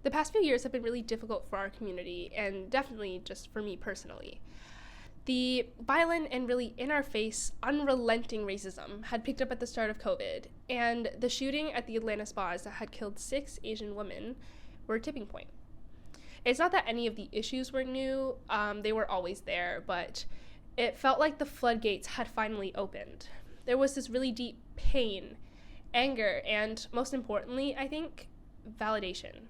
The past few years have been really difficult for our community, and definitely just for me personally. The violent and really in-our-face, unrelenting racism had picked up at the start of COVID, and the shooting at the Atlanta spas that had killed 6 Asian women were a tipping point. It's not that any of the issues were new, they were always there, but it felt like the floodgates had finally opened. There was this really deep pain, anger, and most importantly, I think, validation.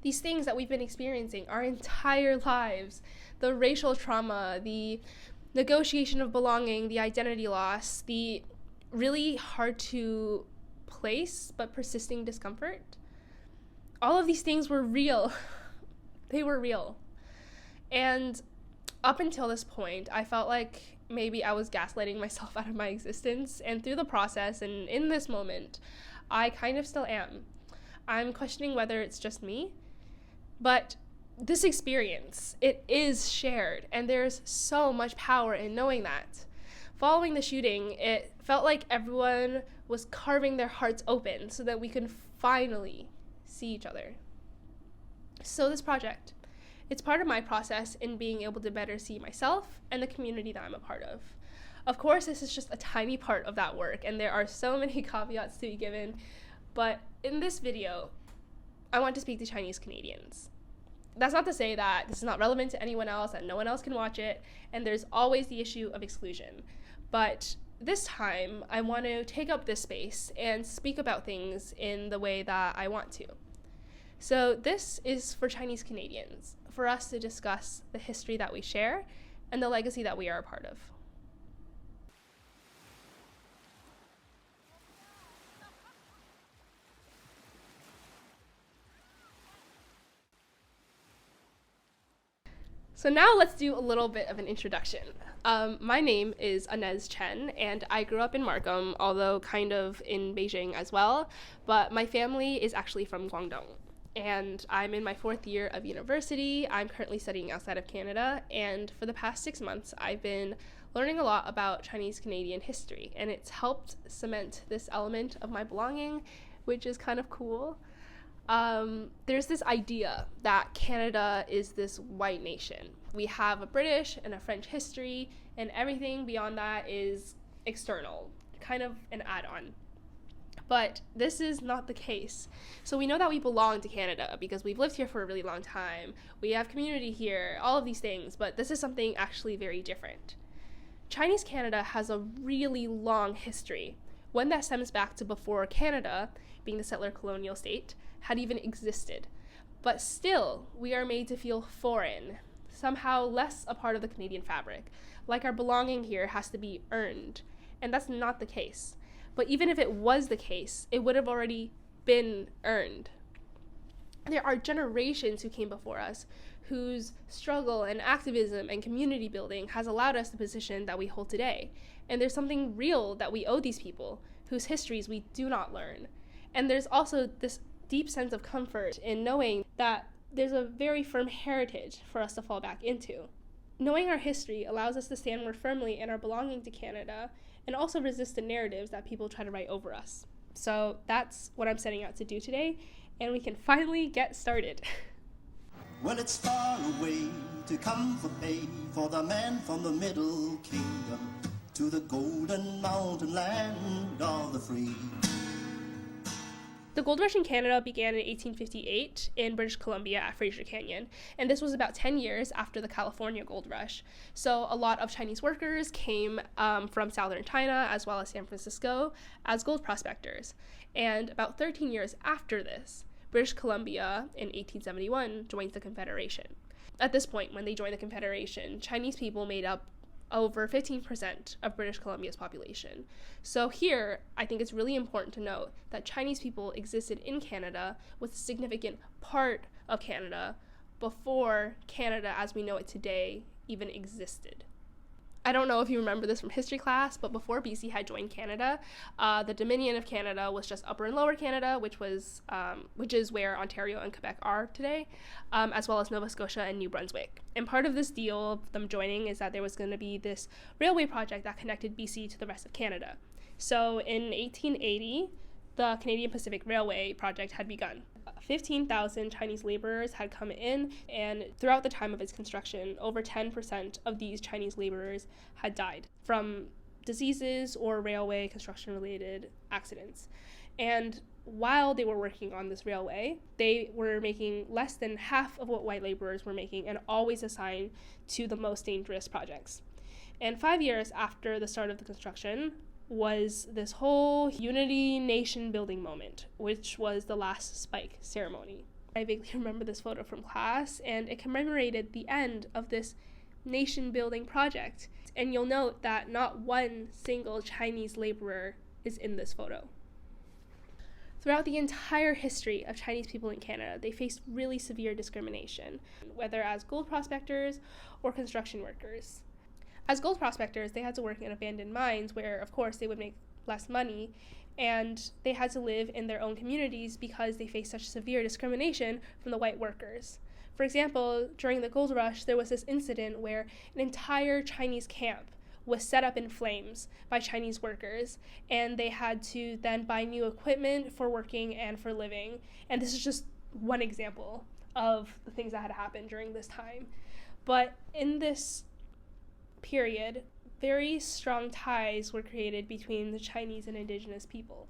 These things that we've been experiencing our entire lives, the racial trauma, the negotiation of belonging, the identity loss, the really hard to place but persisting discomfort, all of these things were real. They were real. And up until this point, I felt like maybe I was gaslighting myself out of my existence, and through the process and in this moment, I kind of still am. I'm questioning whether it's just me, but this experience, it is shared, and there's so much power in knowing that. Following the shooting, it felt like everyone was carving their hearts open so that we could finally see each other. So this project, it's part of my process in being able to better see myself and the community that I'm a part of. Of course, this is just a tiny part of that work, and there are so many caveats to be given, but in this video, I want to speak to Chinese Canadians. That's not to say that this is not relevant to anyone else, that no one else can watch it, and there's always the issue of exclusion. But this time, I want to take up this space and speak about things in the way that I want to. So this is for Chinese Canadians, for us to discuss the history that we share and the legacy that we are a part of. So now let's do a little bit of an introduction. My name is Inez Chen, and I grew up in Markham, although kind of in Beijing as well, but my family is actually from Guangdong. And I'm in my 4th year of university. I'm currently studying outside of Canada, and for the past 6 months, I've been learning a lot about Chinese Canadian history, and it's helped cement this element of my belonging, which is kind of cool. There's this idea that Canada is this white nation. We have a British and a French history, and everything beyond that is external, kind of an add-on. But this is not the case. So we know that we belong to Canada because we've lived here for a really long time. We have community here, all of these things, but this is something actually very different. Chinese Canada has a really long history, one that stems back to before Canada, being the settler colonial state, had even existed. But still, we are made to feel foreign, somehow less a part of the Canadian fabric, like our belonging here has to be earned. And that's not the case. But even if it was the case, it would have already been earned. There are generations who came before us whose struggle and activism and community building has allowed us the position that we hold today. And there's something real that we owe these people, whose histories we do not learn. And there's also this deep sense of comfort in knowing that there's a very firm heritage for us to fall back into. Knowing our history allows us to stand more firmly in our belonging to Canada and also resist the narratives that people try to write over us. So that's what I'm setting out to do today, and we can finally get started. Well, it's far away to come from Bay for the man from the Middle Kingdom to the golden mountain land of the free. The gold rush in Canada began in 1858 in British Columbia at Fraser Canyon, and this was about 10 years after the California gold rush. So a lot of Chinese workers came from southern China as well as San Francisco as gold prospectors. And about 13 years after this, British Columbia in 1871 joins the Confederation. At this point, when they joined the Confederation, Chinese people made up over 15% of British Columbia's population. So here, I think it's really important to note that Chinese people existed in Canada, was a significant part of Canada before Canada as we know it today even existed. I don't know if you remember this from history class, but before BC had joined Canada, the Dominion of Canada was just Upper and Lower Canada, which is where Ontario and Quebec are today, as well as Nova Scotia and New Brunswick. And part of this deal of them joining is that there was going to be this railway project that connected BC to the rest of Canada. So in 1880, the Canadian Pacific Railway project had begun. 15,000 Chinese laborers had come in, and throughout the time of its construction, over 10% of these Chinese laborers had died from diseases or railway construction-related accidents. And while they were working on this railway, they were making less than half of what white laborers were making, and always assigned to the most dangerous projects. And 5 years after the start of the construction was this whole unity nation building moment, which was the last spike ceremony. I vaguely remember this photo from class, and it commemorated the end of this nation building project. And you'll note that not one single Chinese laborer is in this photo. Throughout the entire history of Chinese people in Canada, they faced really severe discrimination, whether as gold prospectors or construction workers. As gold prospectors, they had to work in abandoned mines where, of course, they would make less money, and they had to live in their own communities because they faced such severe discrimination from the white workers. For example, during the gold rush, there was this incident where an entire Chinese camp was set up in flames by Chinese workers, and they had to then buy new equipment for working and for living. And this is just one example of the things that had happened during this time. But in this period, very strong ties were created between the Chinese and Indigenous people.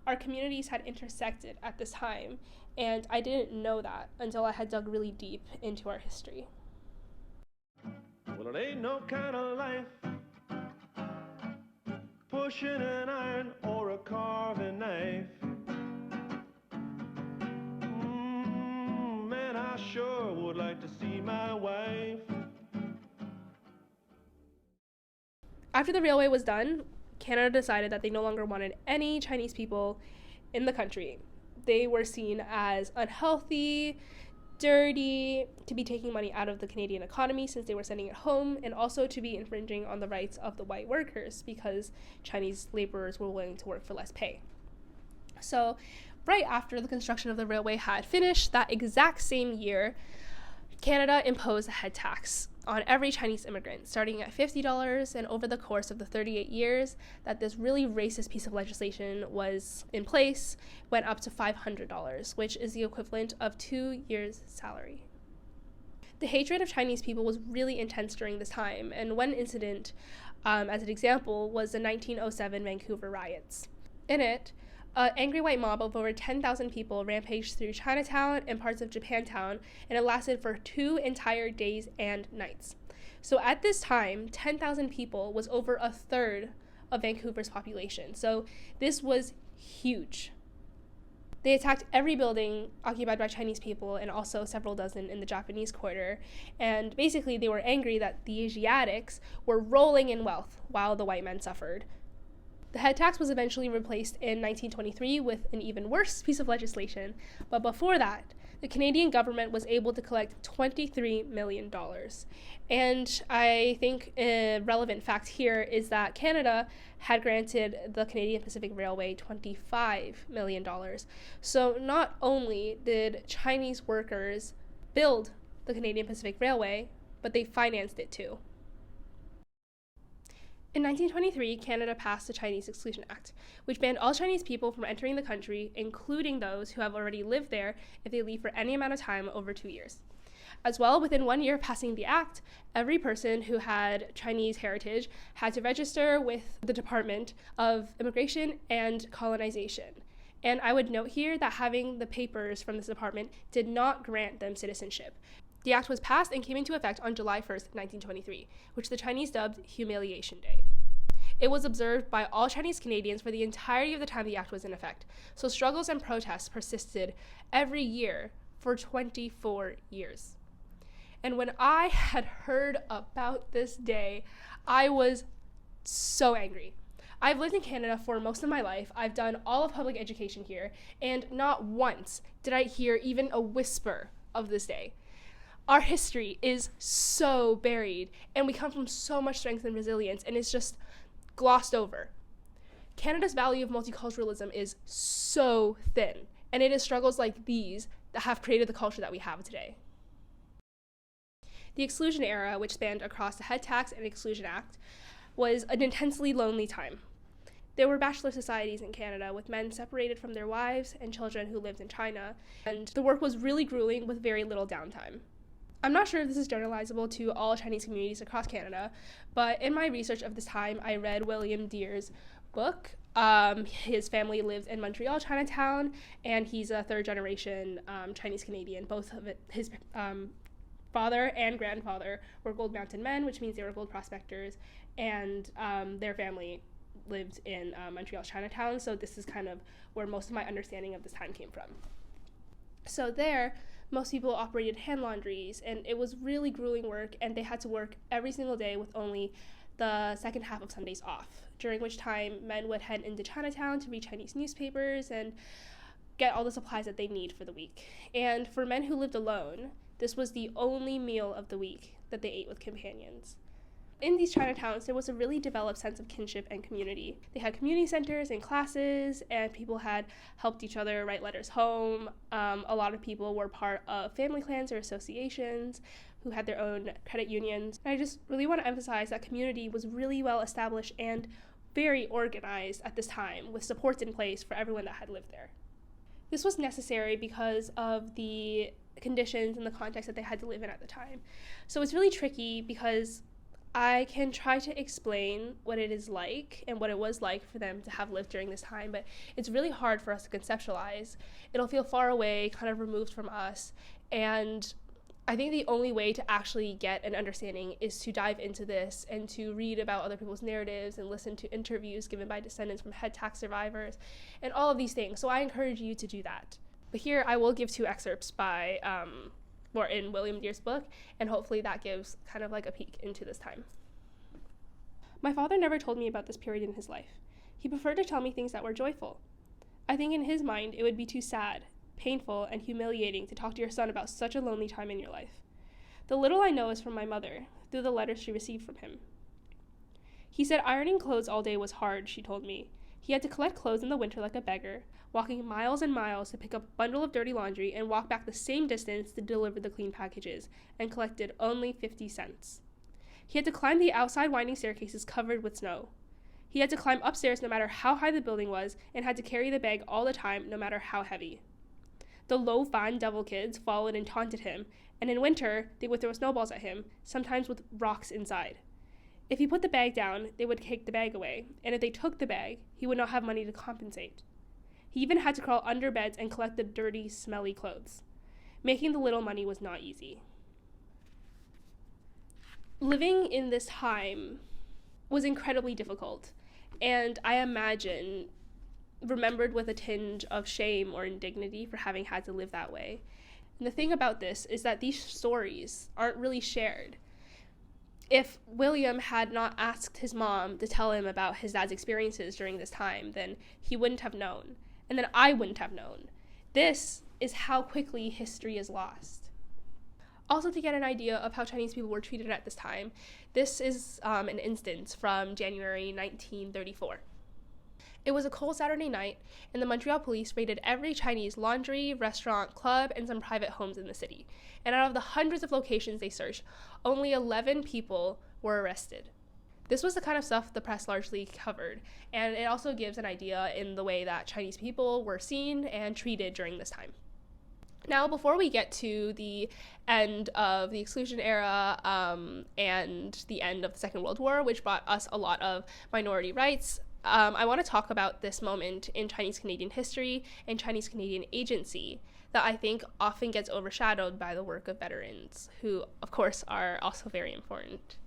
Our communities had intersected at this time, and I didn't know that until I had dug really deep into our history. Well, it ain't no kind of life pushing an iron or a carving knife. Man, I sure would like to see my wife. After the railway was done, Canada decided that they no longer wanted any Chinese people in the country. They were seen as unhealthy, dirty, to be taking money out of the Canadian economy since they were sending it home, and also to be infringing on the rights of the white workers because Chinese laborers were willing to work for less pay. So right after the construction of the railway had finished, that exact same year, Canada imposed a head tax on every Chinese immigrant, starting at $50, and over the course of the 38 years that this really racist piece of legislation was in place, went up to $500, which is the equivalent of 2 years' salary. The hatred of Chinese people was really intense during this time, and one incident, as an example, was the 1907 Vancouver riots. In it, an angry white mob of over 10,000 people rampaged through Chinatown and parts of Japantown, and it lasted for 2 entire days and nights. So at this time, 10,000 people was over a third of Vancouver's population. So this was huge. They attacked every building occupied by Chinese people and also several dozen in the Japanese quarter. And basically they were angry that the Asiatics were rolling in wealth while the white men suffered. The head tax was eventually replaced in 1923 with an even worse piece of legislation, but before that, the Canadian government was able to collect $23 million. And I think a relevant fact here is that Canada had granted the Canadian Pacific Railway $25 million. So not only did Chinese workers build the Canadian Pacific Railway, but they financed it too. In 1923, Canada passed the Chinese Exclusion Act, which banned all Chinese people from entering the country, including those who have already lived there if they leave for any amount of time over 2 years. As well, within 1 year of passing the act, every person who had Chinese heritage had to register with the Department of Immigration and Colonization. And I would note here that having the papers from this department did not grant them citizenship. The act was passed and came into effect on July 1st, 1923, which the Chinese dubbed Humiliation Day. It was observed by all Chinese Canadians for the entirety of the time the act was in effect, so struggles and protests persisted every year for 24 years. And when I had heard about this day, I was so angry. I've lived in Canada for most of my life. I've done all of public education here, and not once did I hear even a whisper of this day. Our history is so buried, and we come from so much strength and resilience, and it's just glossed over. Canada's value of multiculturalism is so thin, and it is struggles like these that have created the culture that we have today. The Exclusion Era, which spanned across the Head Tax and Exclusion Act, was an intensely lonely time. There were bachelor societies in Canada with men separated from their wives and children who lived in China, and the work was really grueling with very little downtime. I'm not sure if this is generalizable to all Chinese communities across Canada, but in my research of this time, I read William Deere's book. His family lived in Montreal, Chinatown, and he's a third-generation Chinese Canadian. Both of his father and grandfather were Gold Mountain men, which means they were gold prospectors, and their family lived in Montreal's Chinatown, so this is kind of where most of my understanding of this time came from. So there, most people operated hand laundries, and it was really grueling work, and they had to work every single day with only the second half of Sundays off, during which time men would head into Chinatown to read Chinese newspapers and get all the supplies that they need for the week. And for men who lived alone, this was the only meal of the week that they ate with companions. In these Chinatowns, there was a really developed sense of kinship and community. They had community centers and classes, and people had helped each other write letters home. A lot of people were part of family clans or associations who had their own credit unions. And I just really want to emphasize that community was really well established and very organized at this time, with supports in place for everyone that had lived there. This was necessary because of the conditions and the context that they had to live in at the time. So it's really tricky because I can try to explain what it is like and what it was like for them to have lived during this time, but it's really hard for us to conceptualize. It'll feel far away, kind of removed from us, and I think the only way to actually get an understanding is to dive into this and to read about other people's narratives and listen to interviews given by descendants from head tax survivors and all of these things. So I encourage you to do that. But here I will give two excerpts by in William Deere's book, and hopefully that gives kind of like a peek into this time. My father never told me about this period in his life. He preferred to tell me things that were joyful. I think in his mind it would be too sad, painful, and humiliating to talk to your son about such a lonely time in your life. The little I know is from my mother, through the letters she received from him. He said ironing clothes all day was hard, she told me. He had to collect clothes in the winter like a beggar, walking miles and miles to pick up a bundle of dirty laundry and walk back the same distance to deliver the clean packages, and collected only 50 cents. He had to climb the outside winding staircases covered with snow. He had to climb upstairs no matter how high the building was, and had to carry the bag all the time no matter how heavy. The low Van devil kids followed and taunted him, and in winter they would throw snowballs at him, sometimes with rocks inside. If he put the bag down, they would take the bag away, and if they took the bag, he would not have money to compensate. He even had to crawl under beds and collect the dirty, smelly clothes. Making the little money was not easy. Living in this time was incredibly difficult, and I imagine remembered with a tinge of shame or indignity for having had to live that way. And the thing about this is that these stories aren't really shared. If William had not asked his mom to tell him about his dad's experiences during this time, then he wouldn't have known. And then I wouldn't have known. This is how quickly history is lost. Also, to get an idea of how Chinese people were treated at this time, this is an instance from January 1934. It was a cold Saturday night, and the Montreal police raided every Chinese laundry, restaurant, club, and some private homes in the city. And out of the hundreds of locations they searched, only 11 people were arrested. This was the kind of stuff the press largely covered, and it also gives an idea in the way that Chinese people were seen and treated during this time. Now, before we get to the end of the exclusion era and the end of the Second World War, which brought us a lot of minority rights, I want to talk about this moment in Chinese Canadian history and Chinese Canadian agency that I think often gets overshadowed by the work of veterans, who, of course, are also very important.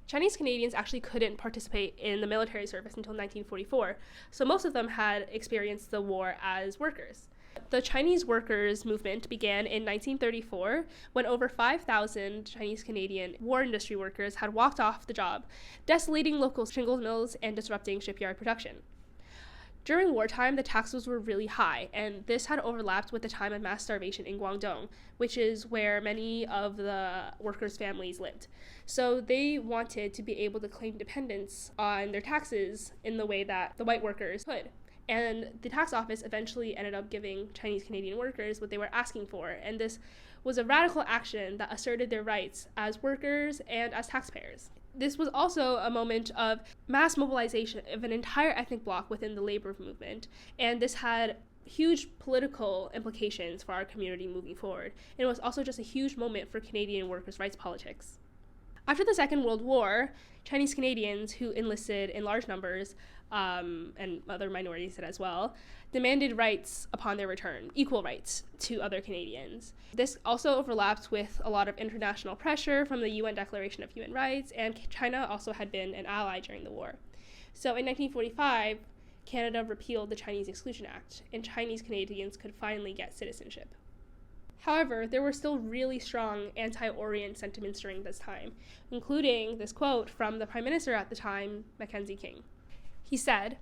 Chinese Canadians actually couldn't participate in the military service until 1944, so most of them had experienced the war as workers. The Chinese workers' movement began in 1934 when over 5,000 Chinese Canadian war industry workers had walked off the job, desolating local shingle mills and disrupting shipyard production. During wartime, the taxes were really high, and this had overlapped with the time of mass starvation in Guangdong, which is where many of the workers' families lived. So they wanted to be able to claim dependence on their taxes in the way that the white workers could. And the tax office eventually ended up giving Chinese Canadian workers what they were asking for, and this was a radical action that asserted their rights as workers and as taxpayers. This was also a moment of mass mobilization of an entire ethnic bloc within the labor movement, and this had huge political implications for our community moving forward. And it was also just a huge moment for Canadian workers' rights politics. After the Second World War, Chinese Canadians who enlisted in large numbers, and other minorities did as well, demanded rights upon their return, equal rights to other Canadians. This also overlapped with a lot of international pressure from the UN Declaration of Human Rights, and China also had been an ally during the war. So in 1945, Canada repealed the Chinese Exclusion Act, and Chinese Canadians could finally get citizenship. However, there were still really strong anti-Orient sentiments during this time, including this quote from the Prime Minister at the time, Mackenzie King. He said,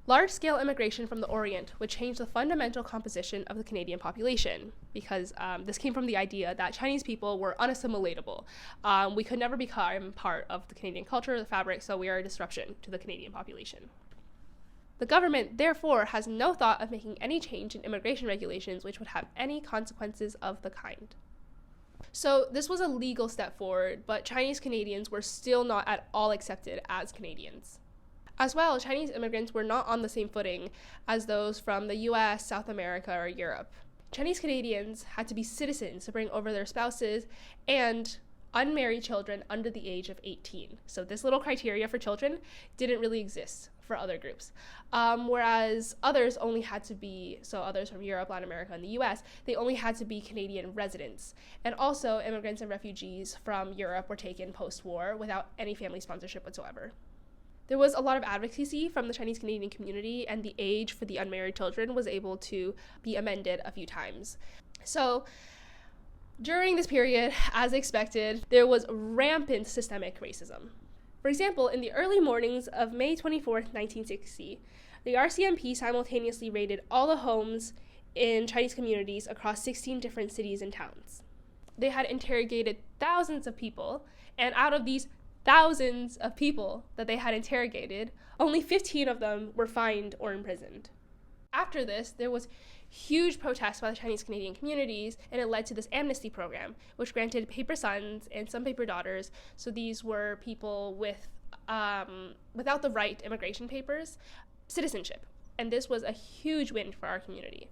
"Large-scale immigration from the Orient would change the fundamental composition of the Canadian population," because this came from the idea that Chinese people were unassimilatable. We could never become part of the Canadian culture, the fabric, so we are a disruption to the Canadian population. The government, therefore, has no thought of making any change in immigration regulations which would have any consequences of the kind. So this was a legal step forward, but Chinese Canadians were still not at all accepted as Canadians. As well, Chinese immigrants were not on the same footing as those from the US, South America, or Europe. Chinese Canadians had to be citizens to bring over their spouses and unmarried children under the age of 18. So this little criteria for children didn't really exist for other groups. Whereas others only had to be, so others from Europe, Latin America, and the US, they only had to be Canadian residents. And also immigrants and refugees from Europe were taken post-war without any family sponsorship whatsoever. There was a lot of advocacy from the Chinese Canadian community, and the age for the unmarried children was able to be amended a few times. So during this period, as expected, there was rampant systemic racism. For example, in the early mornings of May 24, 1960, the RCMP simultaneously raided all the homes in Chinese communities across 16 different cities and towns. They had interrogated thousands of people, and out of these thousands of people that they had interrogated, only 15 of them were fined or imprisoned. After this, there was huge protests by the Chinese Canadian communities, and it led to this amnesty program, which granted paper sons and some paper daughters, so these were people with without the right immigration papers, citizenship. And this was a huge win for our community.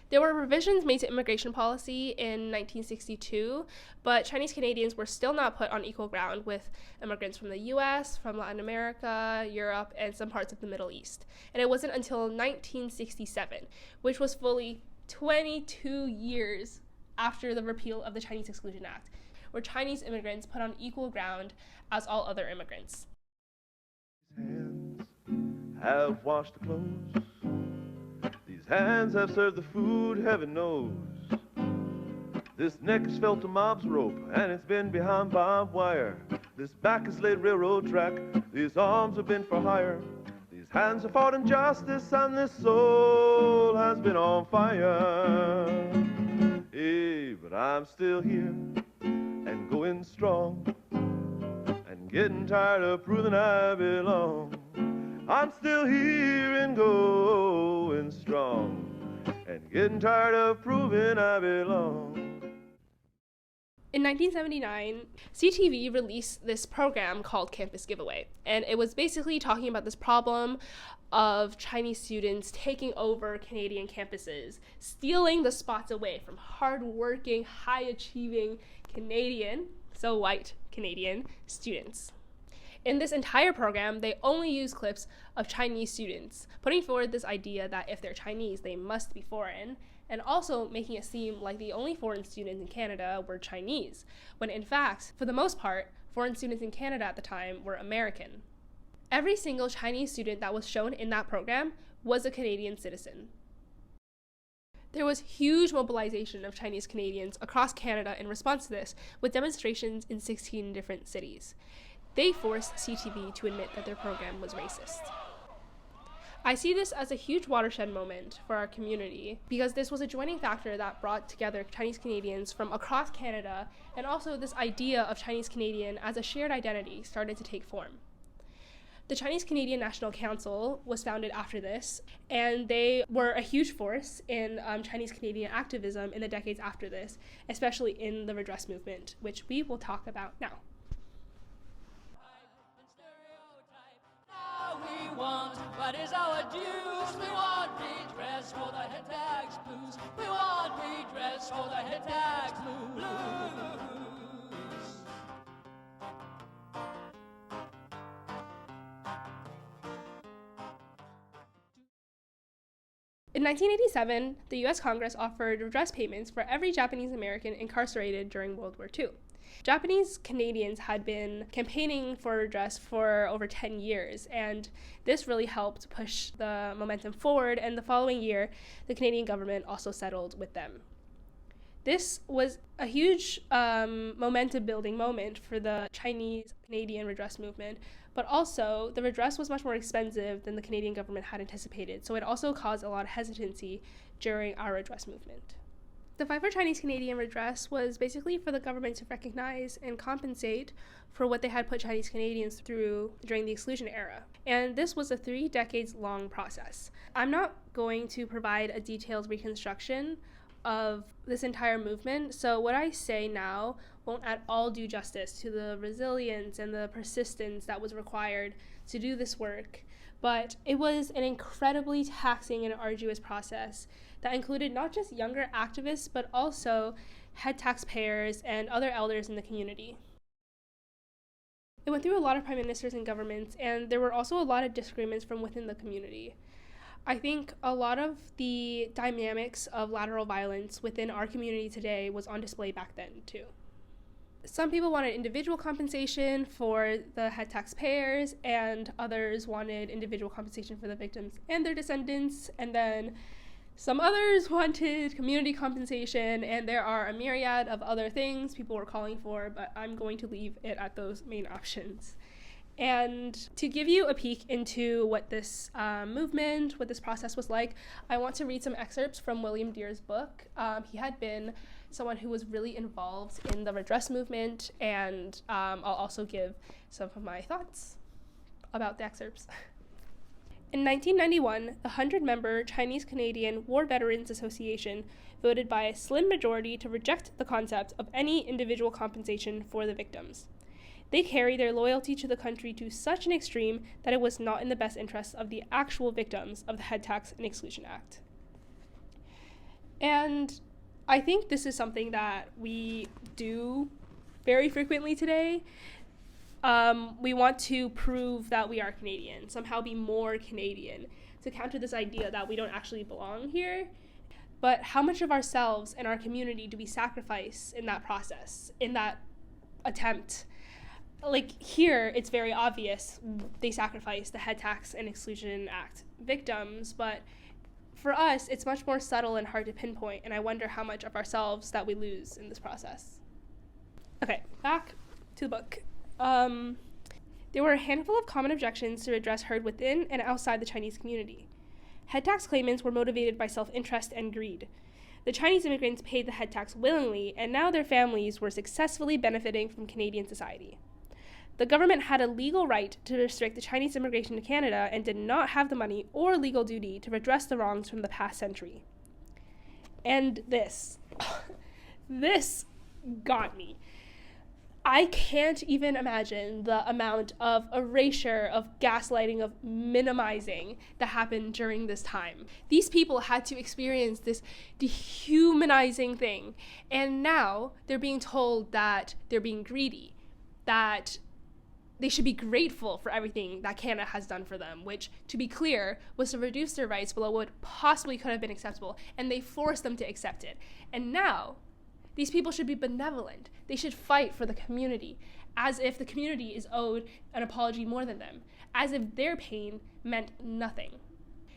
There were revisions made to immigration policy in 1962, but Chinese Canadians were still not put on equal ground with immigrants from the US, from Latin America, Europe, and some parts of the Middle East. And it wasn't until 1967, which was fully 22 years after the repeal of the Chinese Exclusion Act, where Chinese immigrants put on equal ground as all other immigrants. Hands have washed the clothes. These hands have served the food, heaven knows. This neck has felt a mob's rope, and it's been behind barbed wire. This back has laid railroad track, these arms have been for hire. These hands have fought injustice, and this soul has been on fire. Hey, but I'm still here, and going strong, and getting tired of proving I belong. I'm still here and going strong, and getting tired of proving I belong. In 1979, CTV released this program called Campus Giveaway, and it was basically talking about this problem of Chinese students taking over Canadian campuses, stealing the spots away from hardworking, high-achieving Canadian, so white Canadian, students. In this entire program, they only use clips of Chinese students, putting forward this idea that if they're Chinese, they must be foreign, and also making it seem like the only foreign students in Canada were Chinese, when in fact, for the most part, foreign students in Canada at the time were American. Every single Chinese student that was shown in that program was a Canadian citizen. There was huge mobilization of Chinese Canadians across Canada in response to this, with demonstrations in 16 different cities. They forced CTV to admit that their program was racist. I see this as a huge watershed moment for our community because this was a joining factor that brought together Chinese Canadians from across Canada, and also this idea of Chinese Canadian as a shared identity started to take form. The Chinese Canadian National Council was founded after this, and they were a huge force in Chinese Canadian activism in the decades after this, especially in the redress movement, which we will talk about now. We want, what is our dues? We want redress for the head tax blues. We want redress for the head tax blues. In 1987, the U.S. Congress offered redress payments for every Japanese American incarcerated during World War II. Japanese Canadians had been campaigning for redress for over 10 years, and this really helped push the momentum forward, and the following year, the Canadian government also settled with them. This was a huge momentum-building moment for the Chinese-Canadian redress movement, but also the redress was much more expensive than the Canadian government had anticipated, so it also caused a lot of hesitancy during our redress movement. The fight for Chinese-Canadian redress was basically for the government to recognize and compensate for what they had put Chinese Canadians through during the exclusion era. And this was a 3 decades long process. I'm not going to provide a detailed reconstruction of this entire movement, so what I say now won't at all do justice to the resilience and the persistence that was required to do this work. But it was an incredibly taxing and arduous process that included not just younger activists, but also head taxpayers and other elders in the community. It went through a lot of prime ministers and governments, and there were also a lot of disagreements from within the community. I think a lot of the dynamics of lateral violence within our community today was on display back then, too. Some people wanted individual compensation for the head taxpayers, and others wanted individual compensation for the victims and their descendants, and then some others wanted community compensation, and there are a myriad of other things people were calling for, but I'm going to leave it at those main options. And to give you a peek into what this movement, what this process was like, I want to read some excerpts from William Deer's book. He had been someone who was really involved in the redress movement, and I'll also give some of my thoughts about the excerpts. In 1991, the 100-member Chinese-Canadian War Veterans Association voted by a slim majority to reject the concept of any individual compensation for the victims. They carry their loyalty to the country to such an extreme that it was not in the best interests of the actual victims of the Head Tax and Exclusion Act. And I think this is something that we do very frequently today. We want to prove that we are Canadian, somehow be more Canadian, to counter this idea that we don't actually belong here. But how much of ourselves and our community do we sacrifice in that process, in that attempt? Like here, it's very obvious they sacrifice the Head Tax and Exclusion Act victims, but for us, it's much more subtle and hard to pinpoint, and I wonder how much of ourselves that we lose in this process. Okay, back to the book. There were a handful of common objections to redress heard within and outside the Chinese community. Head tax claimants were motivated by self-interest and greed. The Chinese immigrants paid the head tax willingly, and now their families were successfully benefiting from Canadian society. The government had a legal right to restrict the Chinese immigration to Canada and did not have the money or legal duty to redress the wrongs from the past century. And this got me. I can't even imagine the amount of erasure, of gaslighting, of minimizing that happened during this time. These people had to experience this dehumanizing thing, and now they're being told that they're being greedy, that they should be grateful for everything that Canada has done for them, which, to be clear, was to reduce their rights below what possibly could have been acceptable, and they forced them to accept it. And now, these people should be benevolent. They should fight for the community, as if the community is owed an apology more than them, as if their pain meant nothing.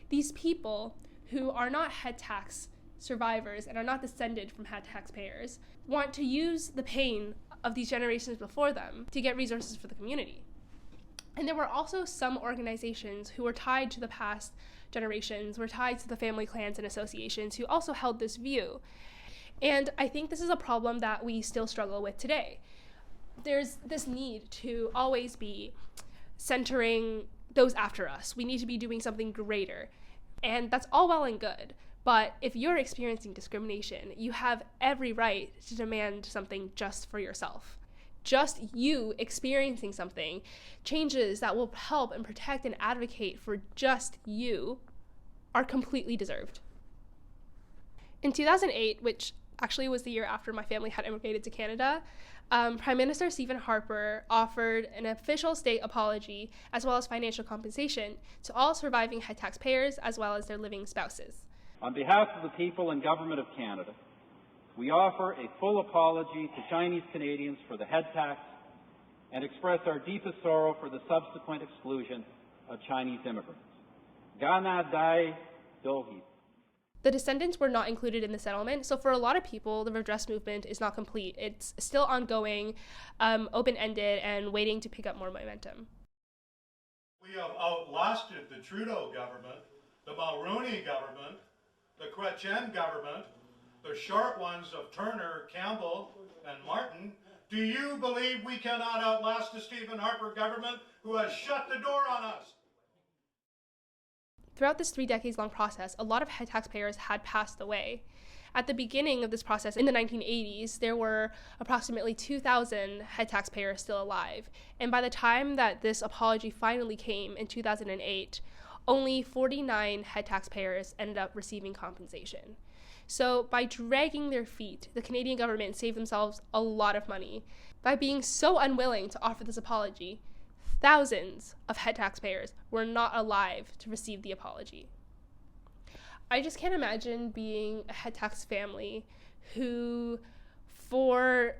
These people, who are not head tax survivors and are not descended from head taxpayers, want to use the pain of these generations before them to get resources for the community. And there were also some organizations who were tied to the past generations, were tied to the family clans and associations, who also held this view. And I think this is a problem that we still struggle with today. There's this need to always be centering those after us. We need to be doing something greater. And that's all well and good. But if you're experiencing discrimination, you have every right to demand something just for yourself. Just you experiencing something, changes that will help and protect and advocate for just you, are completely deserved. In 2008, which actually was the year after my family had immigrated to Canada, Prime Minister Stephen Harper offered an official state apology as well as financial compensation to all surviving head taxpayers as well as their living spouses. On behalf of the people and government of Canada, we offer a full apology to Chinese Canadians for the head tax and express our deepest sorrow for the subsequent exclusion of Chinese immigrants. Gana Dai Dohi. The descendants were not included in the settlement, so for a lot of people, the redress movement is not complete. It's still ongoing, open-ended, and waiting to pick up more momentum. We have outlasted the Trudeau government, the Mulroney government, the Chrétien government, the short ones of Turner, Campbell, and Martin. Do you believe we cannot outlast the Stephen Harper government who has shut the door on us? Throughout this 3 decades long process, a lot of head taxpayers had passed away. At the beginning of this process in the 1980s, there were approximately 2,000 head taxpayers still alive. And by the time that this apology finally came in 2008, only 49 head taxpayers ended up receiving compensation. So by dragging their feet, the Canadian government saved themselves a lot of money. By being so unwilling to offer this apology, thousands of head taxpayers were not alive to receive the apology. I just can't imagine being a head tax family who, for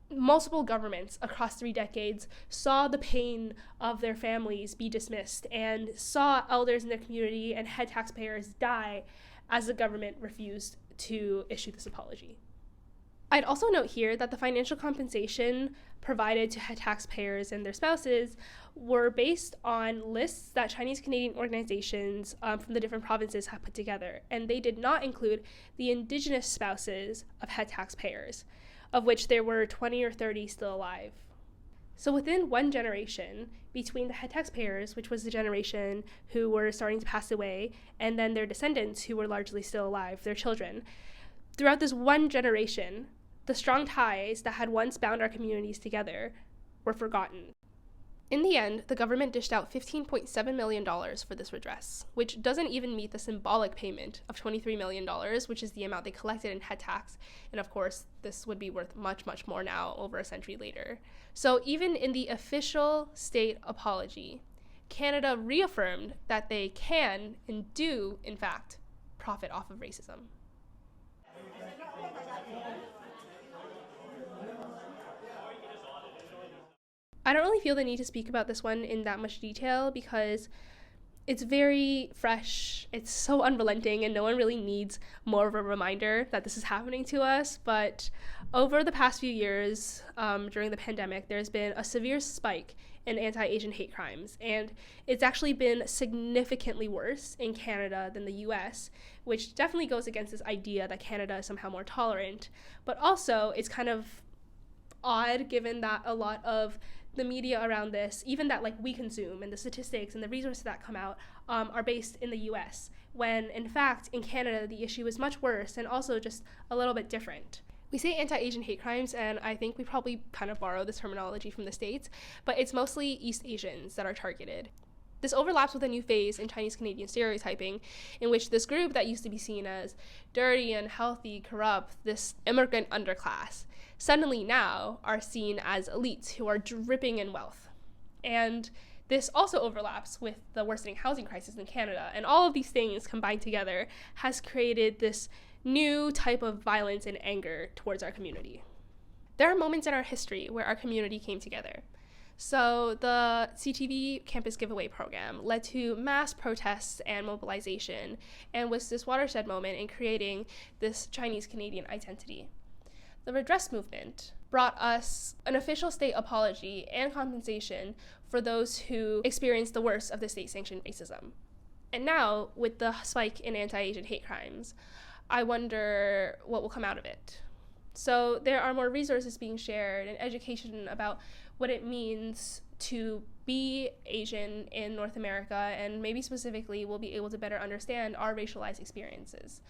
multiple governments across 3 decades, saw the pain of their families be dismissed and saw elders in their community and head taxpayers die as the government refused to issue this apology. I'd also note here that the financial compensation provided to head taxpayers and their spouses were based on lists that Chinese Canadian organizations from the different provinces have put together, and they did not include the Indigenous spouses of head taxpayers, of which there were 20 or 30 still alive. So within one generation, between the head taxpayers, which was the generation who were starting to pass away, and then their descendants who were largely still alive, their children, throughout this one generation, the strong ties that had once bound our communities together were forgotten. In the end, the government dished out $15.7 million for this redress, which doesn't even meet the symbolic payment of $23 million, which is the amount they collected in head tax. And of course, this would be worth much, much more now, over a century later. So even in the official state apology, Canada reaffirmed that they can and do, in fact, profit off of racism. I don't really feel the need to speak about this one in that much detail because it's very fresh, it's so unrelenting, and no one really needs more of a reminder that this is happening to us. But over the past few years, during the pandemic, there's been a severe spike in anti-Asian hate crimes, and it's actually been significantly worse in Canada than the US, which definitely goes against this idea that Canada is somehow more tolerant. But also, it's kind of odd given that a lot of the media around this, even that we consume, and the statistics and the resources that come out are based in the US, when in fact in Canada the issue is much worse and also just a little bit different. We say anti-Asian hate crimes, and I think we probably kind of borrow this terminology from the States, but it's mostly East Asians that are targeted. This overlaps with a new phase in Chinese Canadian stereotyping, in which this group that used to be seen as dirty, unhealthy, corrupt, this immigrant underclass, suddenly now are seen as elites who are dripping in wealth. And this also overlaps with the worsening housing crisis in Canada, and all of these things combined together has created this new type of violence and anger towards our community. There are moments in our history where our community came together. So the CTV campus giveaway program led to mass protests and mobilization, and was this watershed moment in creating this Chinese Canadian identity. The redress movement brought us an official state apology and compensation for those who experienced the worst of the state-sanctioned racism. And now, with the spike in anti-Asian hate crimes, I wonder what will come out of it. So there are more resources being shared and education about what it means to be Asian in North America, and maybe specifically we'll be able to better understand our racialized experiences.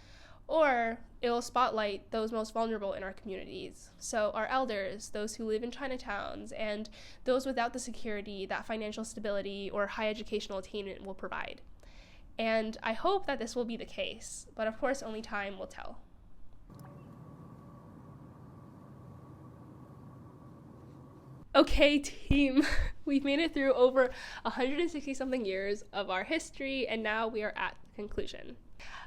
Or it'll spotlight those most vulnerable in our communities. So our elders, those who live in Chinatowns, and those without the security that financial stability or high educational attainment will provide. And I hope that this will be the case, but of course only time will tell. Okay, team, we've made it through over 160 something years of our history, and now we are at the conclusion.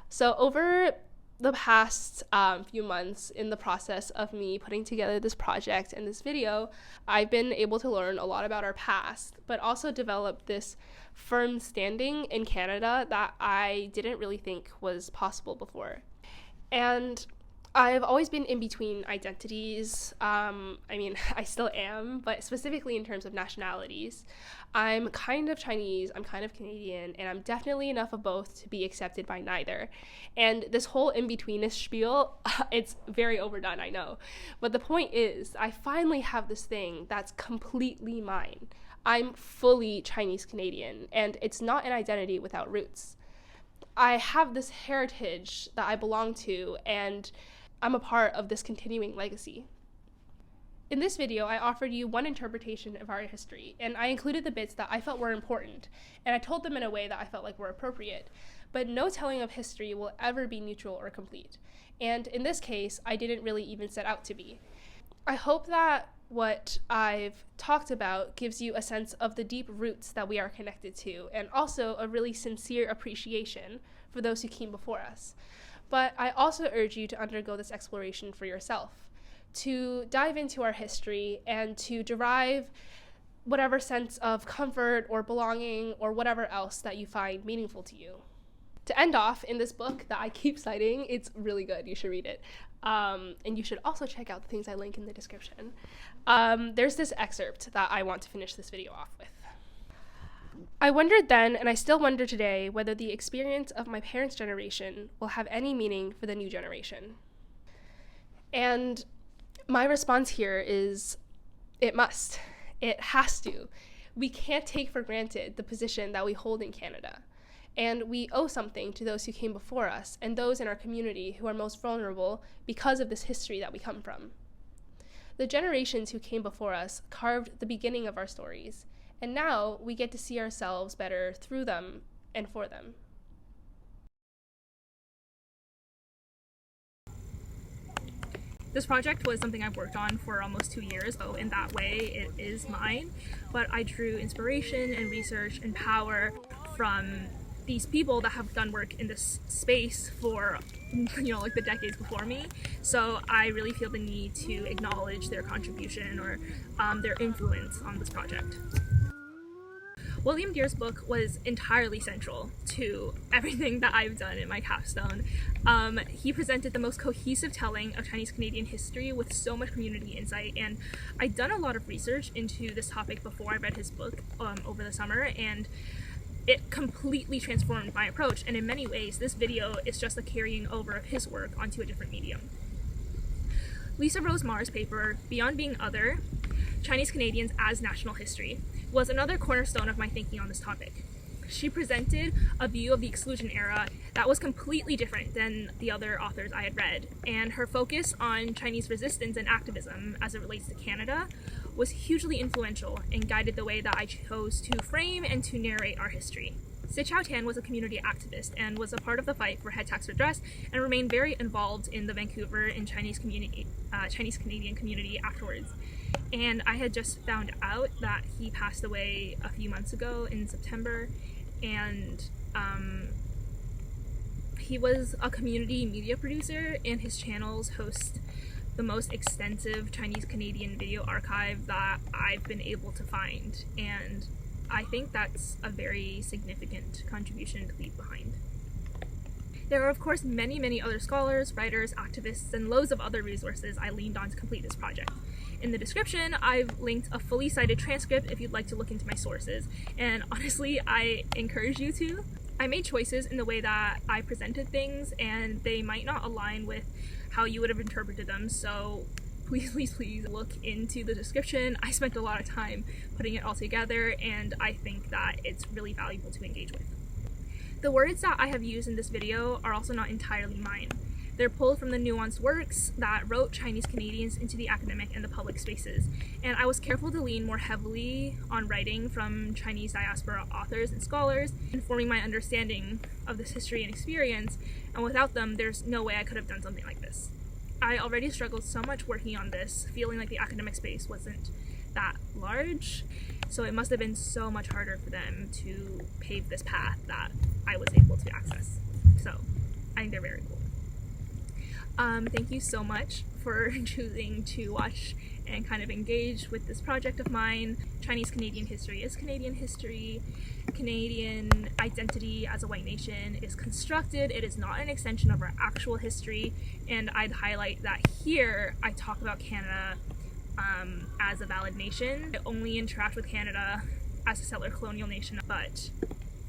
So over the past few months, in the process of me putting together this project and this video, I've been able to learn a lot about our past, but also develop this firm standing in Canada that I didn't really think was possible before. And I've always been in between identities. I still am, but specifically in terms of nationalities. I'm kind of Chinese, I'm kind of Canadian, and I'm definitely enough of both to be accepted by neither. And this whole in-betweenish spiel, it's very overdone, I know. But the point is, I finally have this thing that's completely mine. I'm fully Chinese Canadian, and it's not an identity without roots. I have this heritage that I belong to, and I'm a part of this continuing legacy. In this video, I offered you one interpretation of our history, and I included the bits that I felt were important, and I told them in a way that I felt like were appropriate. But no telling of history will ever be neutral or complete. And in this case, I didn't really even set out to be. I hope that what I've talked about gives you a sense of the deep roots that we are connected to, and also a really sincere appreciation for those who came before us. But I also urge you to undergo this exploration for yourself, to dive into our history and to derive whatever sense of comfort or belonging or whatever else that you find meaningful to you. To end off, in this book that I keep citing, it's really good, you should read it. And you should also check out the things I link in the description. There's this excerpt that I want to finish this video off with. I wondered then, and I still wonder today, whether the experience of my parents' generation will have any meaning for the new generation. And my response here is, it must. It has to. We can't take for granted the position that we hold in Canada. And we owe something to those who came before us and those in our community who are most vulnerable because of this history that we come from. The generations who came before us carved the beginning of our stories, and now we get to see ourselves better through them and for them. This project was something I've worked on for almost 2 years, so in that way it is mine, but I drew inspiration and research and power from these people that have done work in this space for, like the decades before me. So I really feel the need to acknowledge their contribution or their influence on this project. William Dear's book was entirely central to everything that I've done in my capstone. He presented the most cohesive telling of Chinese Canadian history with so much community insight, and I'd done a lot of research into this topic before I read his book over the summer, and it completely transformed my approach, and in many ways this video is just a carrying over of his work onto a different medium. Lisa Rose Marr's paper, Beyond Being Other, Chinese Canadians as National History, was another cornerstone of my thinking on this topic. She presented a view of the exclusion era that was completely different than the other authors I had read, and her focus on Chinese resistance and activism as it relates to Canada was hugely influential and guided the way that I chose to frame and to narrate our history. Si Chao Tian was a community activist and was a part of the fight for head tax redress and remained very involved in the Vancouver and Chinese Canadian community afterwards. And I had just found out that he passed away a few months ago in September, and he was a community media producer, and his channels host the most extensive Chinese Canadian video archive that I've been able to find, and I think that's a very significant contribution to leave behind. There are of course many other scholars, writers, activists, and loads of other resources I leaned on to complete this project. In the description, I've linked a fully cited transcript if you'd like to look into my sources, and honestly, I encourage you to. I made choices in the way that I presented things, and they might not align with how you would have interpreted them, so please look into the description. I spent a lot of time putting it all together, and I think that it's really valuable to engage with. The words that I have used in this video are also not entirely mine. They're pulled from the nuanced works that wrote Chinese Canadians into the academic and the public spaces, and I was careful to lean more heavily on writing from Chinese diaspora authors and scholars, informing my understanding of this history and experience, and without them, there's no way I could have done something like this. I already struggled so much working on this, feeling like the academic space wasn't that large, so it must have been so much harder for them to pave this path that I was able to access. So I think they're very cool. Thank you so much for choosing to watch and kind of engage with this project of mine. Chinese Canadian history is Canadian history. Canadian identity as a white nation is constructed. It is not an extension of our actual history, and I'd highlight that here I talk about Canada as a valid nation. I only interact with Canada as a settler colonial nation, but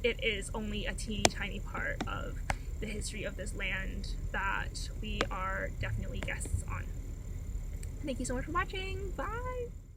it is only a teeny tiny part of the history of this land that we are definitely guests on. Thank you so much for watching. Bye!